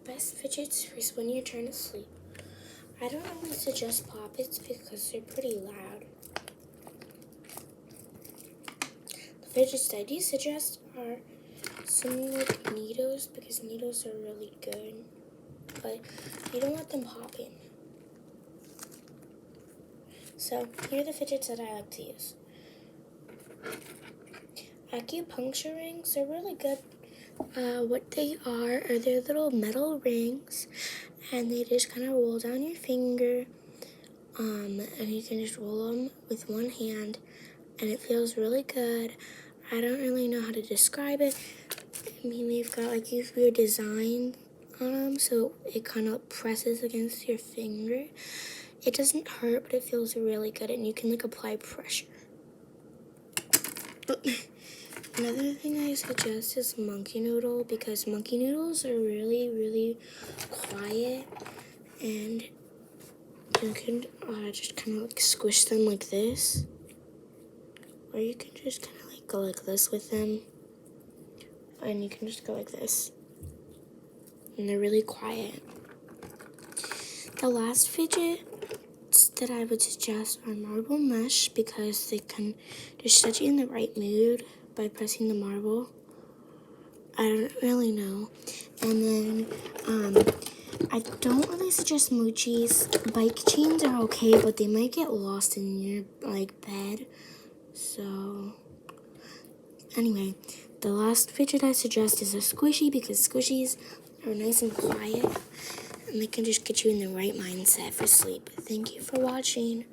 Best fidgets for when you're trying to sleep. I don't really suggest poppets because they're pretty loud. The fidgets I do suggest are some like needles because needles are really good, but you don't want them popping. So here are the fidgets that I like to use. Acupuncture rings are really good. What they are they're little metal rings, and they just kind of roll down your finger, and you can just roll them with one hand, and it feels really good. I don't really know how to describe it. I mean, they've got like these weird design on them, so it kind of presses against your finger. It doesn't hurt, but it feels really good, and you can like apply pressure. Another thing I suggest is monkey noodle, because monkey noodles are really, really quiet, and you can just kind of like squish them like this, or you can just kind of like go like this with them, and you can just go like this, and they're really quiet. The last fidgets that I would suggest are marble mesh, because they can just set you in the right mood by pressing the marble. I don't really know. And then I don't really suggest moochies. Bike chains are okay, but they might get lost in your like bed. So anyway, the last fidget I suggest is a squishy, because squishies are nice and quiet, and they can just get you in the right mindset for sleep. Thank you for watching.